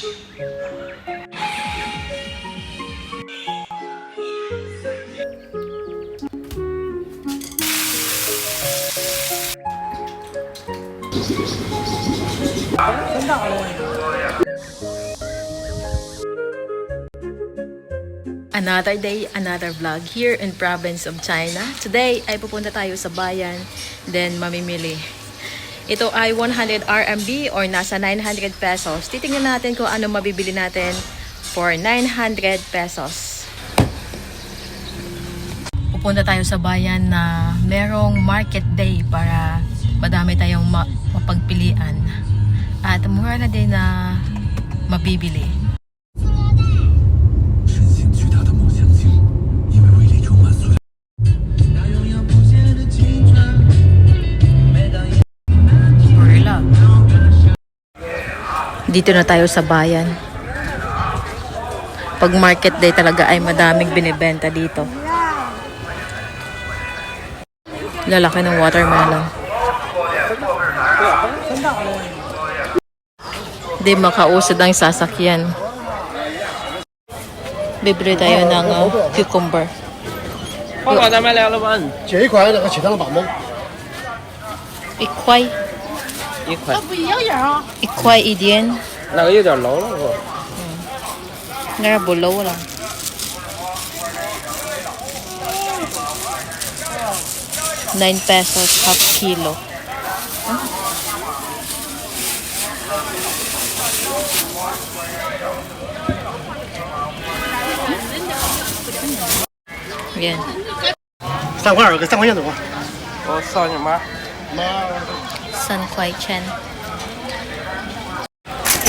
Another day, another vlog here in province of China. Today ay pupunta tayo sa bayan, then mamimili. Ito ay 100 RMB or nasa 900 pesos. Titingnan natin kung ano mabibili natin for 900 pesos. Pupunta tayo sa bayan na merong market day para madami tayong mapagpilian. At mura na din na mabibili. Dito na tayo sa bayan. Pag market day talaga ay madaming binibenta dito. Lalaki ng watermelon. Di makausad ang sasakyan. Bibili tayo ng cucumber. Ikway. 1块，一块一点，那个有点老了不？那不 low 了。9 pesos half kilo. Yan. 3块2个，3块钱多。我扫你妈。 San Kwai Chen.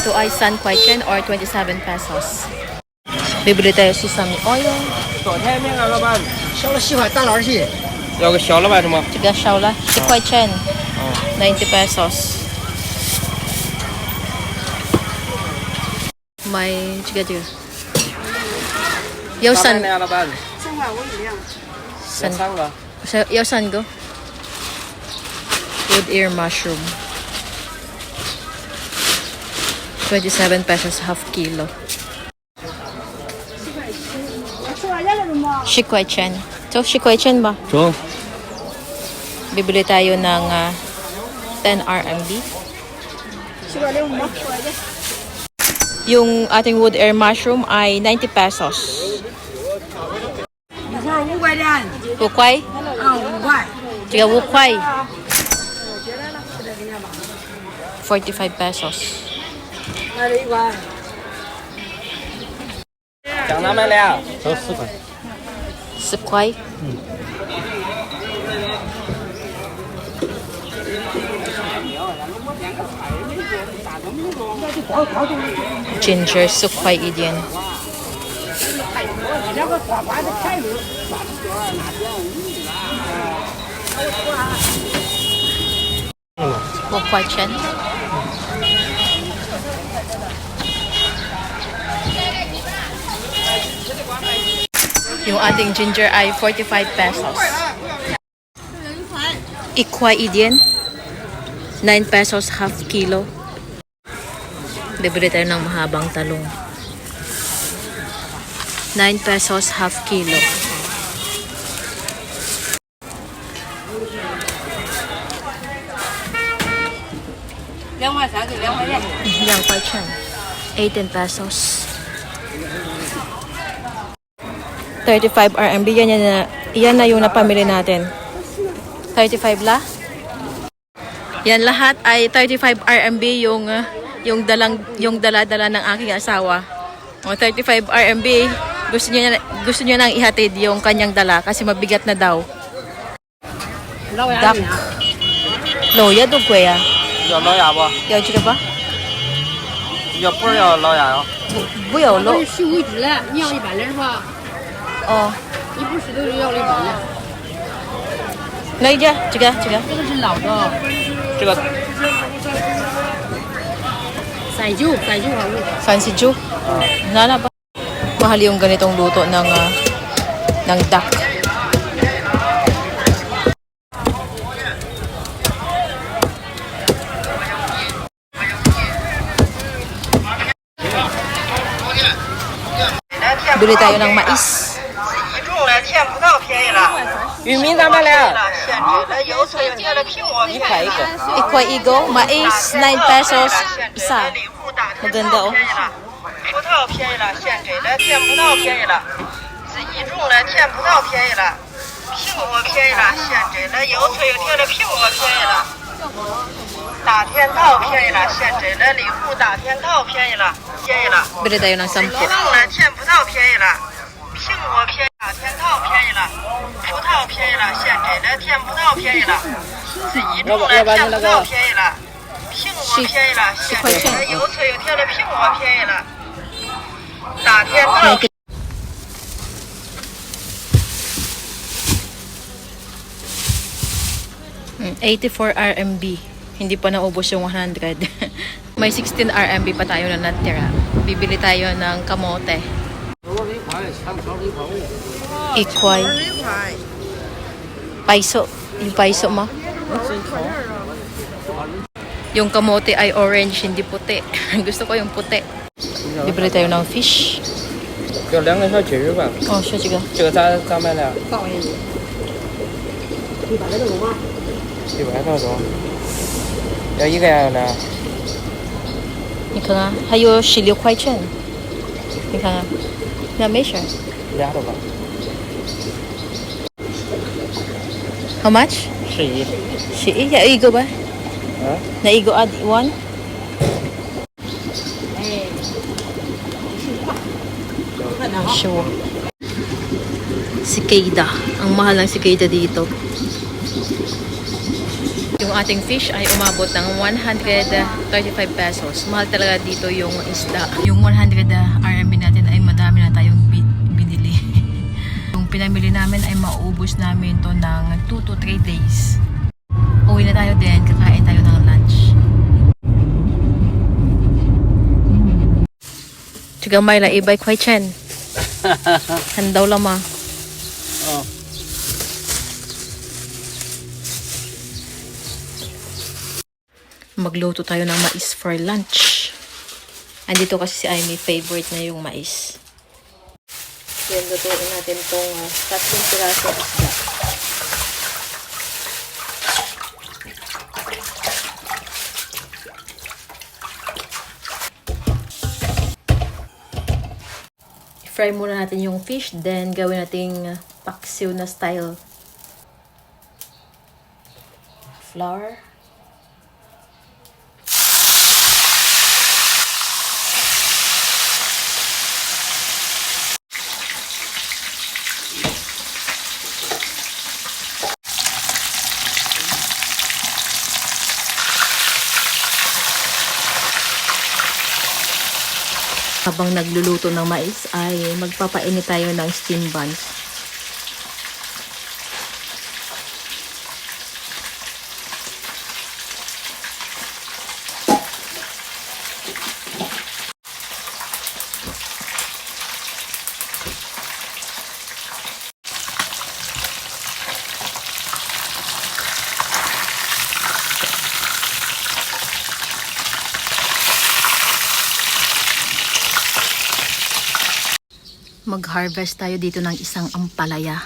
Ito ay San Kwai Chen or 27 pesos. Bibili tayo sesame oil. 多少钱面啊，老板？小的10块，大的20。要个小的吧，什么？这个小了10块钱 90 pesos. May这个要san 300老板。 san 3个。要san go. Wood ear mushroom. 27 pesos half kilo. 10 块钱. So 10块钱ba? 中。 Bibili tayo ng 10 RMB. Yung ating wood ear mushroom ay 90 pesos. 5块钱。5块? 5块。这个5块. 45 pesos. 1块。讲他们俩。都4块。 10 块? Ginger 10块一点. $5块钱. Yung ating ginger ay 45 pesos. Ikway idian. 9 pesos half kilo. Bibili tayo ng mahabang talong. 9 pesos half kilo. 2块3是2块钱。2块钱. 18 pesos. 35 RMB. Yan na yung napamili natin. 35 la? Yan lahat ay 35 RMB yung dala-dala ng aking asawa. O 35 RMB. Gusto niya nang ihatid yung kanyang dala kasi mabigat na daw. Duck. Loya do kuya. 要老鸭不？要这个吧？要不是要老鸭哟？不要老。是5只嘞，你要100是吧？哦，你不是都是要100嘞？来一个，这个。这个是老的，这个39块5。 32. Nana ba? Mahal yung ganitong luto ng duck. Bili tayo ng mais. 一重了，甜葡萄便宜了，玉米咋卖了？现摘的有脆有甜的苹果便宜1块1个。 Ikwa igo, mais 9 pesos isa. 里户大甜 Maganda 桃 oh. 便宜了，葡萄便宜了，现摘的甜葡萄便宜了，是一重的甜葡萄便宜了，苹果便宜了，现摘的有脆有甜的苹果便宜了，大甜桃便宜了，现摘的里户大甜桃便宜了，便宜了。 Bili tayo ng 10. 一重的甜葡萄便宜了，苹果便宜了，甜桃便宜了，葡萄便宜了，现摘的甜葡萄便宜了，是一重的甜葡萄便宜了，苹果便宜了，现摘的有脆有甜的苹果便宜了，大甜桃。 84 RMB. Hindi pa naubos yung 100. May 16 RMB pa tayo na natira. Bibili tayo ng kamote. Ikway. Paiso. Yung paiso mo. Yung kamote ay orange, hindi puti. Gusto ko yung puti. Bibili tayo ng fish. 有2个小鸡儿吧？ Oh, siya siya. 这个咋卖的？ 100多种。要1个样的。你看看，还有16块钱。你看看，那没事。 俩的吧。 How much? 11。 11? Naigo ba? 嗯。 Naigo add one? Sure. Cicada. Ang mahal ng cicada dito. Yung ating fish ay umabot ng 135 pesos. Mahal talaga dito yung isda. Yung 100 RMB natin ay madami na tayong binili. Yung pinamili namin ay maubos namin to ng 2 to 3 days. Uwi na tayo din. Kakain tayo ng lunch. Chiga may la ibay kway chen. Handaw lama. Oh. Magluto tayo ng mais for lunch. Andito kasi si Amy, favorite na yung mais. Yan, lutuin natin itong 3 piraso isda. I-fry muna natin yung fish, then gawin nating paksiw na style. Flour. Habang nagluluto ng mais ay magpapainit tayo ng steam buns. Mag-harvest tayo dito ng isang ampalaya.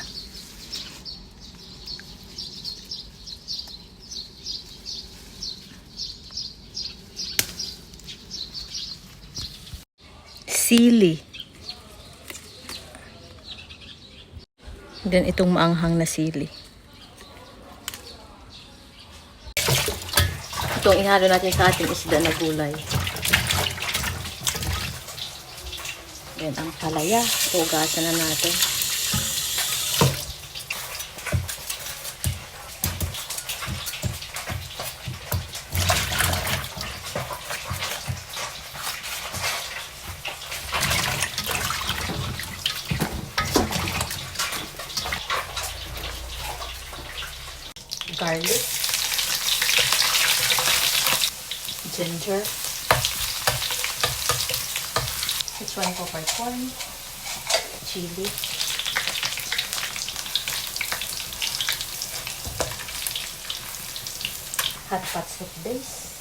Sili. Then itong maanghang na sili. Itong ihalo natin sa ating isda na gulay. Yan ang palaya. Hugasan na natin. Garlic. Ginger. This one peppercorn, chili, hot pot soup base,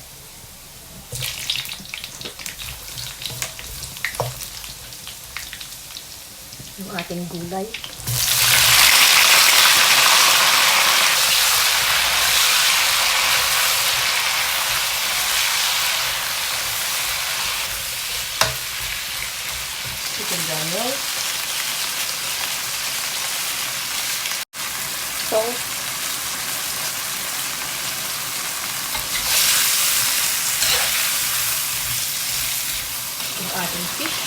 Yung ating gulay. Chicken granules. Salt. Yung ating fish.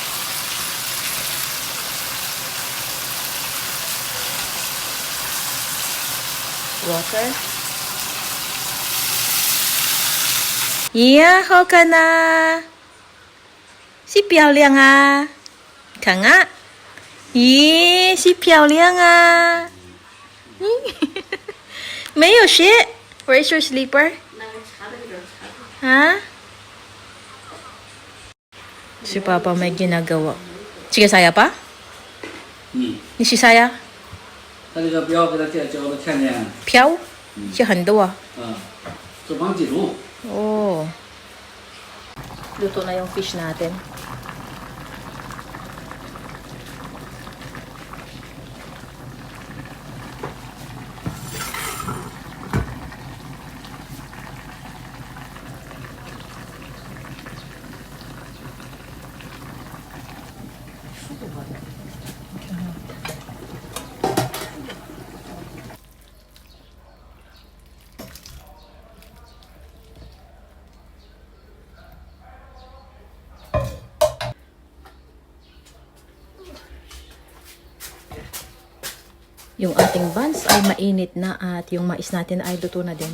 Water. Yeah, 好看呐！是漂亮啊！看啊！咦，是漂亮啊！没有鞋。Where's your sleeper? Ha? Si Papa may ginagawa. Sige, saya pa? 你是saya？他这个表给他教的甜点，飘？是很多啊。脂肪记录。 Oh. Luto na yung fish natin. Yung ating buns ay mainit na at yung mais natin ay luto na din.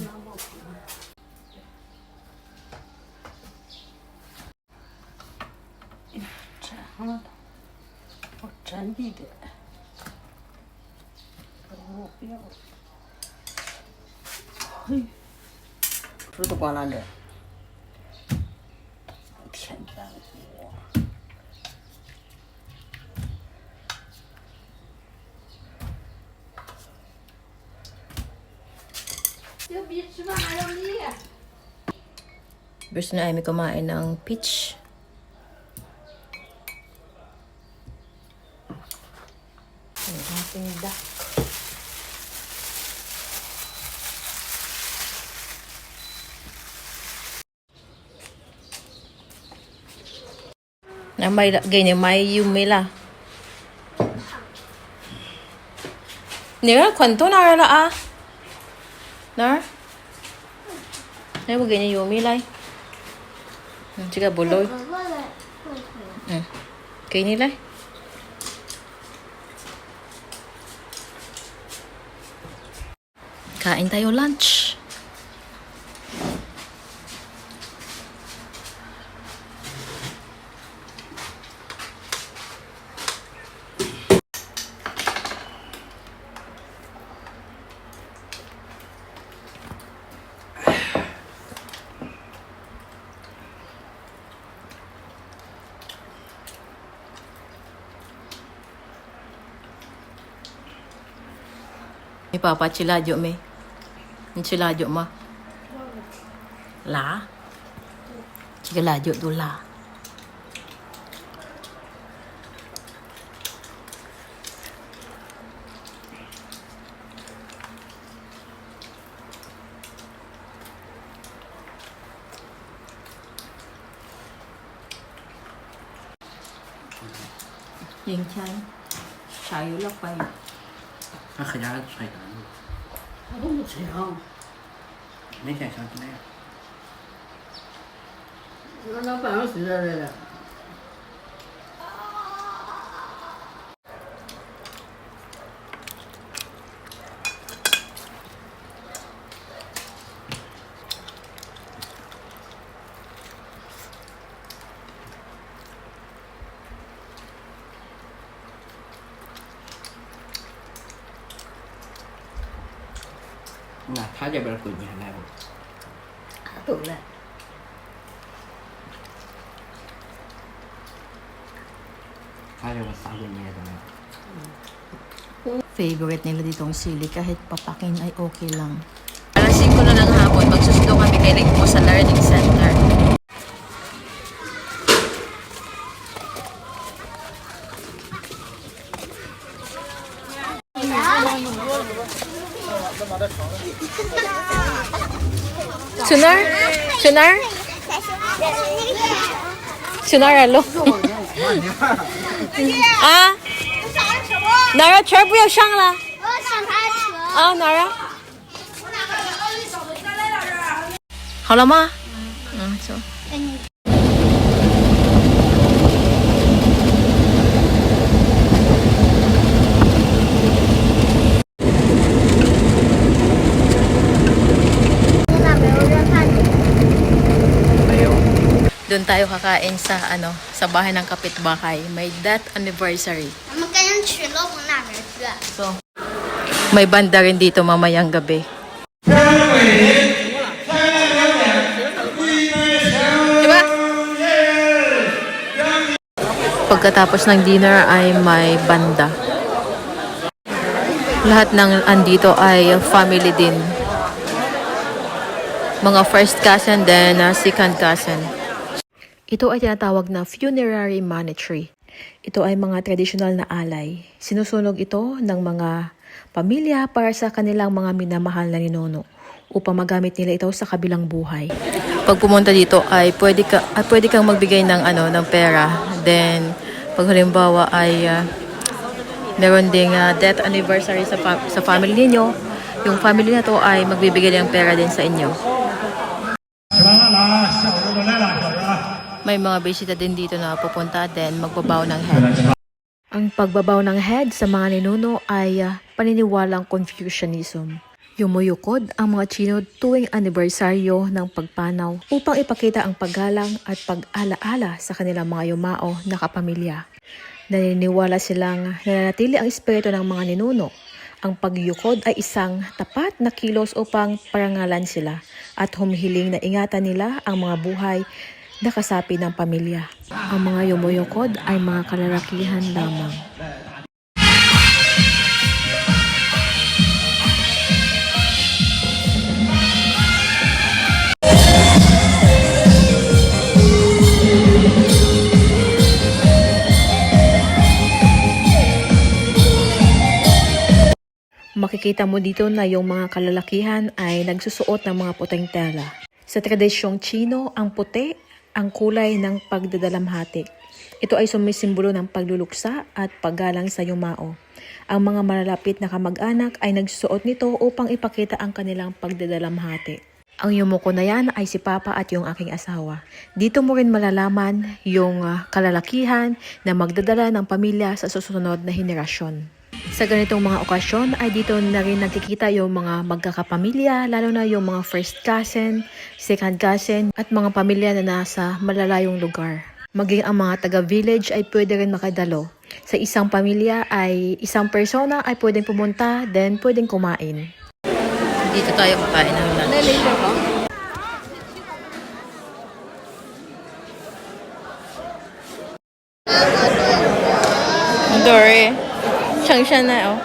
fruto光烂的，天干锅。 Gusto na ay may kumain ng peach. Ang ating duck. Na may ganyan may yumila. Nira kwanto na ra ah. Nar? Ay mo ganyan yumila. Juga buloy. Okay nila. Kain tayo lunch. Ni Papa cilajo me. Ni cilajo ma. La. Cilajo tu la. Yin chay. Sayo lọc bay. 他客家甩干了，我都不吃啊，没见想起来。那半小时来了。 那他这边闺女还来不？都来。 他这个仨闺女也都来。 Favorite nila ditong sili kahit papakin ay okay lang. Alas 5 na ng hapon, magsusundo kami kay Rick po sa Learning Center. Sunar? Sunar? Sunar alo?啊，Nara 车不要上了。啊，Nara。好了吗？嗯，走。Doon tayo kakain sa sa bahay ng kapitbahay. May death anniversary. So, may banda rin dito mamayang gabi. Diba? Pagkatapos ng dinner ay may banda. Lahat ng andito ay family din. Mga first cousin then second cousin. Ito ay tinatawag na funerary monetary. Ito ay mga tradisyonal na alay. Sinusunog ito ng mga pamilya para sa kanilang mga minamahal na ninuno upang magamit nila ito sa kabilang buhay. Pag pumunta dito ay pwede kang magbigay ng ng pera. Then pag halimbawa ay meron ding death anniversary sa family ninyo, yung family na to ay magbibigay ng pera din sa inyo. May mga bisita din dito na pupunta then magbabaw ng head. Ang pagbabaw ng head sa mga ninuno ay paniniwalang Confucianism. Yumuyukod ang mga Chino tuwing anibersaryo ng pagpanaw upang ipakita ang paggalang at pag-alaala sa kanilang mga yumao na kapamilya. Naniniwala silang nananatili ang espiritu ng mga ninuno. Ang pagyukod ay isang tapat na kilos upang parangalan sila at humihiling na ingatan nila ang mga buhay na kasapi ng pamilya. Ang mga yumuyukod ay mga kalalakihan lamang. Makikita mo dito na yung mga kalalakihan ay nagsusuot ng mga puting tela. Sa tradisyong Chino, ang puti ang kulay ng pagdadalamhati. Ito ay sumisimbolo ng pagluluksa at paggalang sa yumao. Ang mga malalapit na kamag-anak ay nagsusuot nito upang ipakita ang kanilang pagdadalamhati. Ang yumuko na yan ay si Papa at yung aking asawa. Dito mo rin malalaman yung kalalakihan na magdadala ng pamilya sa susunod na henerasyon. Sa ganitong mga okasyon ay dito na rin nagkikita yung mga magkakapamilya, lalo na yung mga first cousin, second cousin, at mga pamilya na nasa malalayong lugar. Maging ang mga taga-village ay pwede rin makadalo. Sa isang pamilya ay isang persona ay pwedeng pumunta, then pwedeng kumain. Dito tayo kakain ng lunch. Dory. Changshan na, oh.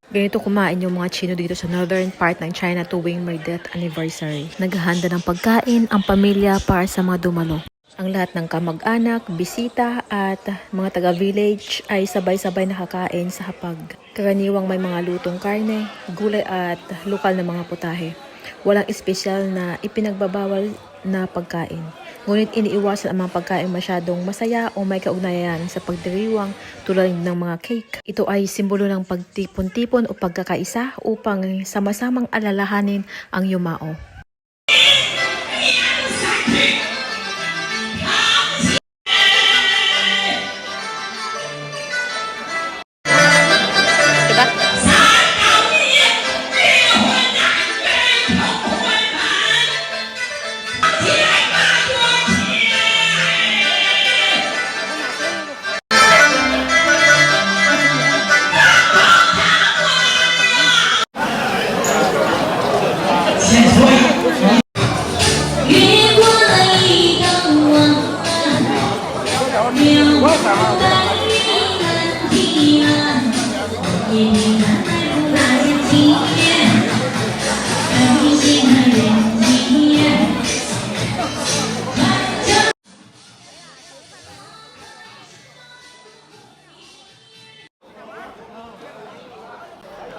Ganito kumain yung mga Chino dito sa northern part ng China tuwing may death anniversary. Naghahanda ng pagkain ang pamilya para sa mga dumalo. Ang lahat ng kamag-anak, bisita at mga taga-village ay sabay-sabay nakakain sa hapag. Karaniwang may mga lutong karne, gulay at lokal na mga putahe. Walang espesyal na ipinagbabawal na pagkain. Ngunit iniiwasan ang mga pagkain masyadong masaya o may kaugnayan sa pagdiriwang tulad ng mga cake. Ito ay simbolo ng pagtipon-tipon o pagkakaisa upang sama-samang alalahanin ang yumao.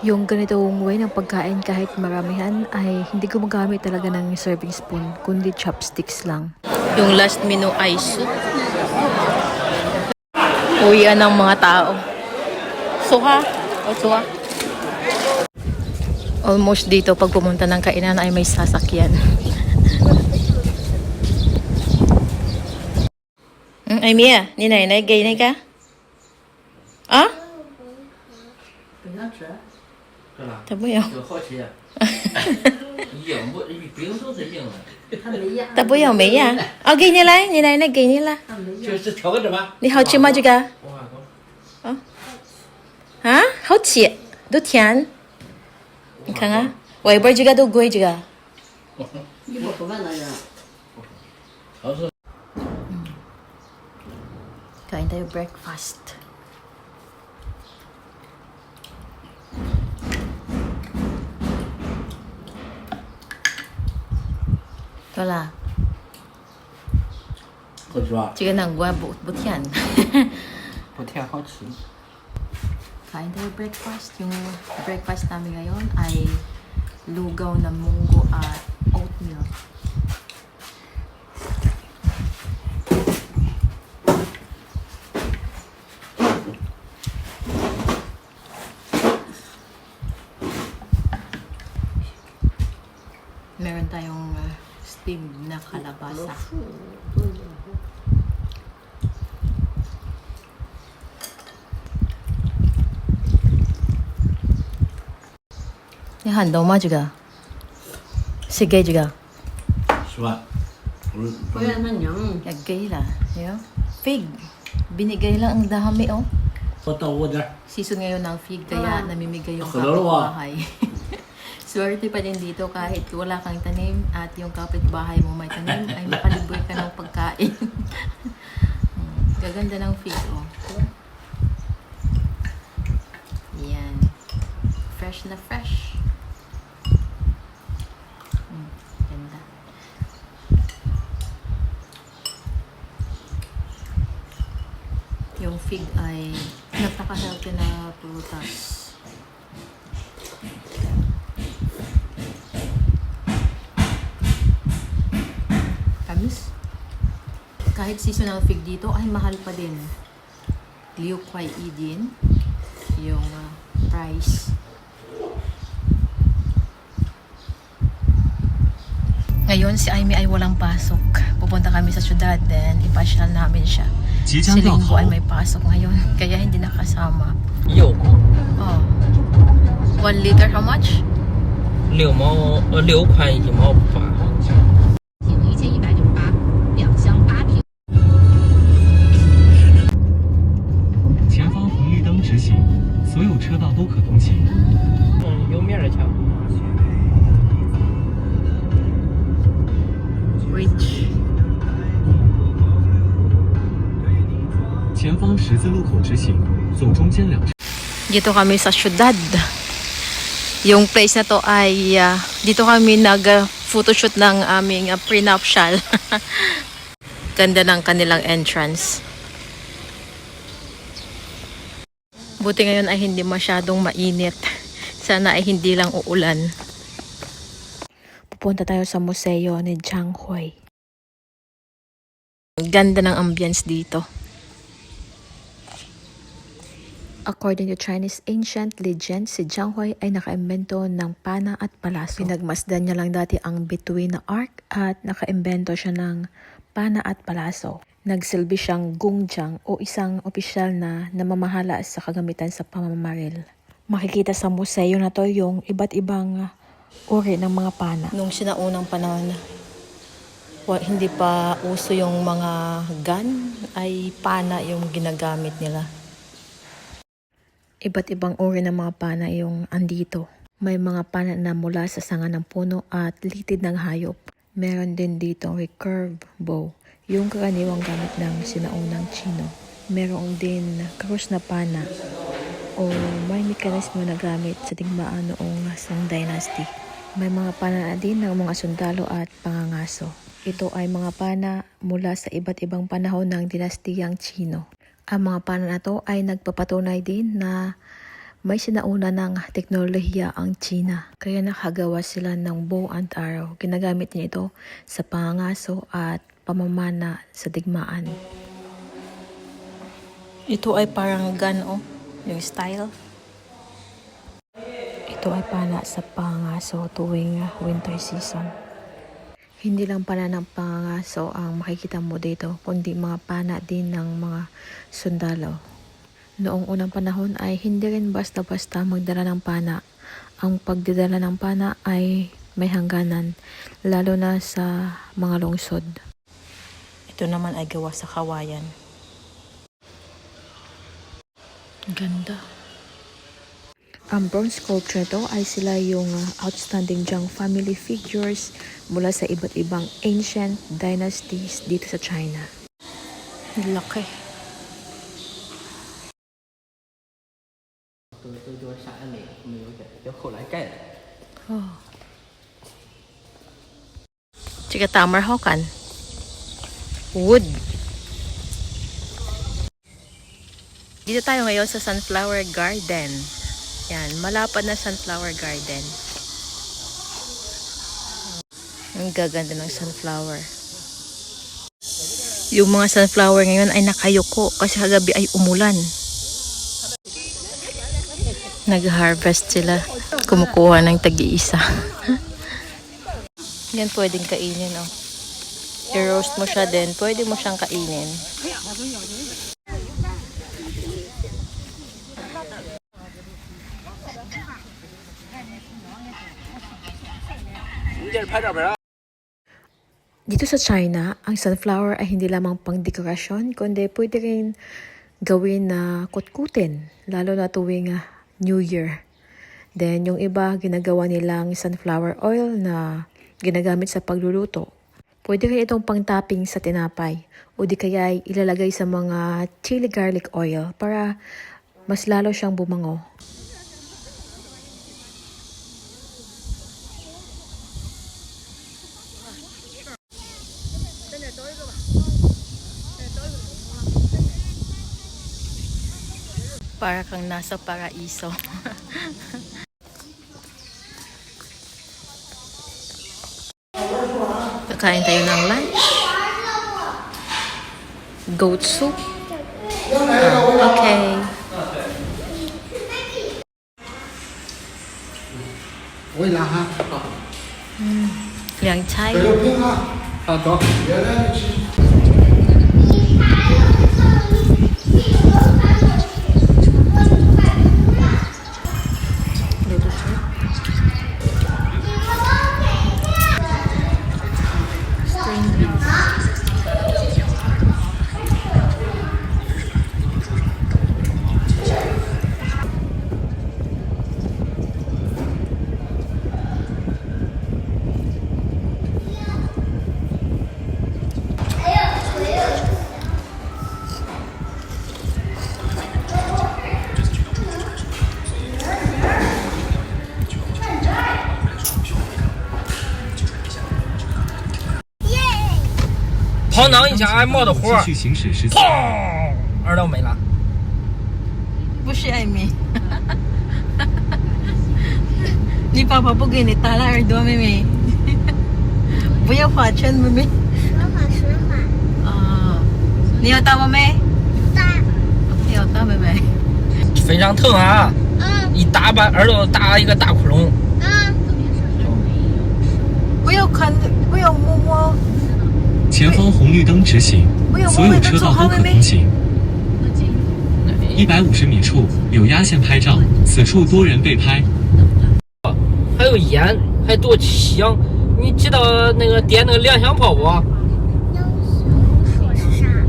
Yung ganitong way ng pagkain kahit maramihan ay hindi gumagamit talaga ng serving spoon, kundi chopsticks lang. Yung last menu ay soup. Uwian ng mga tao. Suha. O suha. Almost dito pag pumunta ng kainan ay may sasakyan. Ay Mia, ni Nay gay na ka? Ah? 不想吃。干嘛？ Taboy oh. 有好奇啊？硬不？冰都是硬的。他没呀。 Taboy oh, Mia. Oh, gay nila. Ni Nay gay nila. 他没呀。就是调个什么？ Ni hao chi ma juga. 哇， Ha? Hao chi. Do tian. 你看啊，微波 juga do gui juga. 一会儿不问那人。 好吃。 Kain tayo breakfast. Ito la. 好吃吧？这个南瓜不甜。不太好吃。 Kain tayo breakfast. Yung breakfast namin ngayon ay lugaw na munggo at oatmeal. Meron tayong steamed na kalabasa. Ni handong ma juga. Sige juga. 是吧？不是不然那娘。 Yagay la. Yo. Fig. Binigay lang ang dami oh. 我倒我点儿。 Season ngayon ng fig kaya namimigay yung Dalawa. kapitbahay. Swerte pa din dito kahit wala kang tanim at yung kapitbahay mo may tanim ay makalibre ka ng pagkain. Gaganda ng fig oh. Yan. Fresh na fresh. Ganda. Yung fig ay napaka-healthy na prutas. Tamis. Kahit seasonal fig dito ay mahal pa din. Liu Kuai Yi din yung price. Ngayon si Amy ay walang pasok. Pupunta kami sa syudad then ipasyal namin siya. Si Linggo ay may pasok ngayon kaya hindi nakasama. 有 Oh. 1 liter how much? 6毛6块1毛8。 前方红绿灯直行，所有车道都可通行。有面的桥。 Rich. 前方十字路口直行，左中间两车。 Dito kami sa syudad. Yung place na to ay dito kami nag-photoshoot ng aming prenuptial. Ganda ng kanilang entrance. Buti ngayon ay hindi masyadong mainit. Sana ay hindi lang uulan. Pupunta tayo sa museo ni Jiang Hui. Ganda ng ambience dito. According to Chinese ancient legend, si Jiang Hui ay nakaimbento ng pana at palaso. Pinagmasdan niya lang dati ang bituin na ark at nakaimbento siya ng pana at palaso. Nagsilbi siyang gungjiang o isang opisyal na namamahala sa kagamitan sa pamamaril. Makikita sa museo na to yung iba't ibang uri ng mga pana. Nung sinaunang panahon, hindi pa uso yung mga gun, ay pana yung ginagamit nila. Iba't ibang uri ng mga pana yung andito. May mga pana na mula sa sanga ng puno at litid ng hayop. Meron din dito recurve bow, yung karaniwang gamit ng sinaunang Chino. Meron din krus na pana o may mekanismo na gamit sa digmaan noong Song Dynasty. May mga pana din ng mga sundalo at pangangaso. Ito ay mga pana mula sa iba't ibang panahon ng dinastiyang Chino. Ang mga pana na to ay nagpapatunay din na May sinauna ng teknolohiya ang China, kaya nakagawa sila ng bow and arrow. Ginagamit niya ito sa pangangaso at pamamana sa digmaan. Ito ay parang gun, oh, yung style. Ito ay pana sa pangangaso tuwing winter season. Hindi lang pana ng pangangaso ang makikita mo dito, kundi mga pana din ng mga sundalo. Noong unang panahon ay hindi rin basta-basta magdala ng pana. Ang pagdadala ng pana ay may hangganan, lalo na sa mga lungsod. Ito naman ay gawa sa kawayan. Ganda. Ang bronze sculpture to ay sila yung outstanding Zhang family figures mula sa iba't ibang ancient dynasties dito sa China. Laki. 都就是上岸没有改，就后来盖的。 Oh. Chika tamer ho kan. Wood. Dito tayo ngayon sa Sunflower Garden. Yan, malapad na Sunflower Garden. Ang gaganda ng sunflower. Yung mga sunflower ngayon ay nakayuko kasi kagabi ay umulan. Nag-harvest sila. Kumukuha ng tagi-isa. Yan pwedeng kainin, oh. I-roast mo siya din. Pwede mo siyang kainin. Dito sa China, ang sunflower ay hindi lamang pang dekorasyon, kundi pwede rin gawin na kutkutin, lalo na tuwing New Year. Then, yung iba, ginagawa nilang sunflower oil na ginagamit sa pagluluto. Pwede rin itong pang-topping sa tinapay o di kaya ilalagay sa mga chili garlic oil para mas lalo siyang bumango. Para kang nasa paraiso. Kakain tayo ng lunch. Goat soup. Okay. 我给你拿哈。 Liang chai. 有拼哈。好，走。 原来你吃。 跑囊一下，哎，冒的火，继续行驶时，砰，耳朵没了。不是艾米。你爸爸不给你打了耳朵，妹妹。不要划圈，妹妹。说话。啊，你要打我没？打。你要打妹妹。非常疼啊！一打把耳朵打一个大窟窿。不要看，不要摸摸。 前方红绿灯直行，所有车道都可通行。150米处有压线拍照，此处多人被拍。还有烟，还多香！你知道那个点那个两响炮不？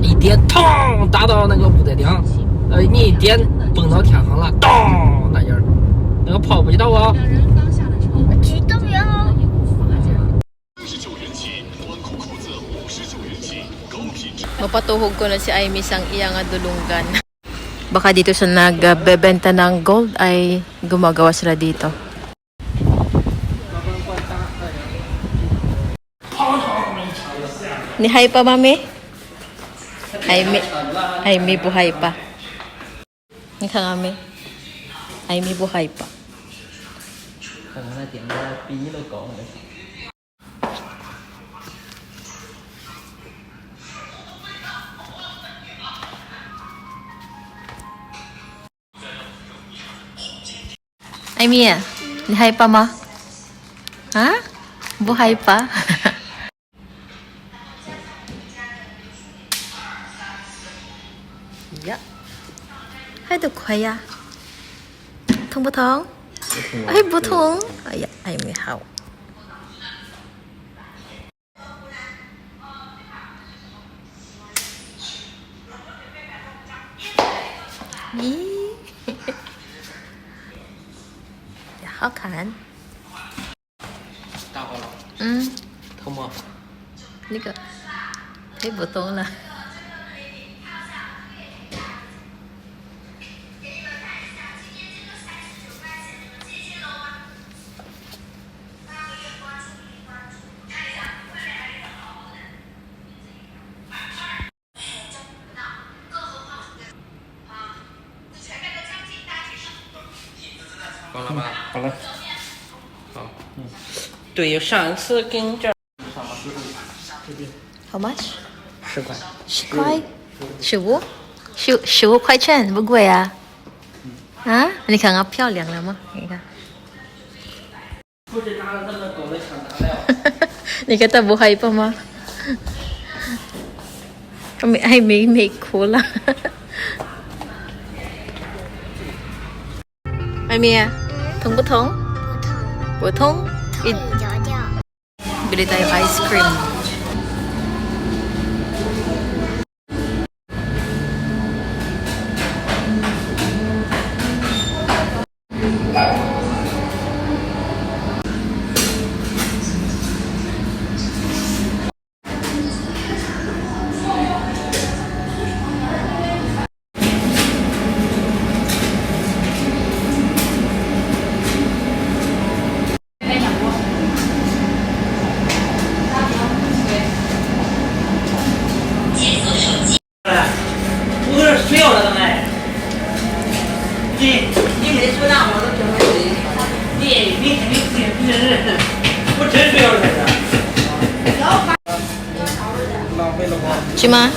一点，嘡，打到那个屋子顶。你一点蹦到天上了，当，那样，那个炮不知道啊？知道呀。 Mapatuhog ko na si Amy sang iyang dulunggan. Baka dito sa nagbebenta ng gold ay gumagawa sila dito. Ni hay pa, mami? Amy buhay pa. Ni ka, mami? 还没buhay pa. 看看那点个比你都高呢。艾米，你害怕吗？啊？不害怕？呀，还得快呀！痛不痛？哎，不痛。哎呀，艾米好。咦？好看。大好了。嗯，痛吗？那个，哎，不痛了。好了吧？好了。好。对，上次跟这 How much？ 10块。10块？15块钱不贵啊？啊？你看啊，漂亮了吗？你看。不是拿了这么高的枪打了。你看他不害怕吗？还没哭了。艾米，痛不痛？不痛，不痛。痛一点点。 Bili tayo ice cream. Cuma?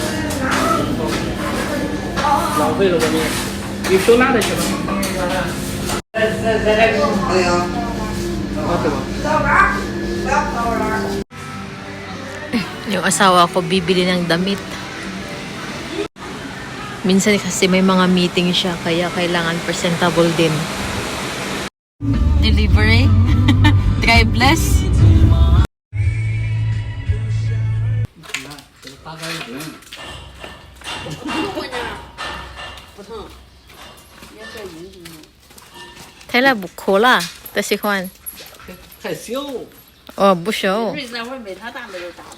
浪费了吧你手拿得去了。Yung asawa ko bibili ng damit. Minsan kasi may mga meeting siya kaya kailangan presentable din. Delivery? Try bless? 不痛，也是运动。太了不哭了，不喜欢。害羞。哦，不羞。瑞那会儿没他大，没有大了。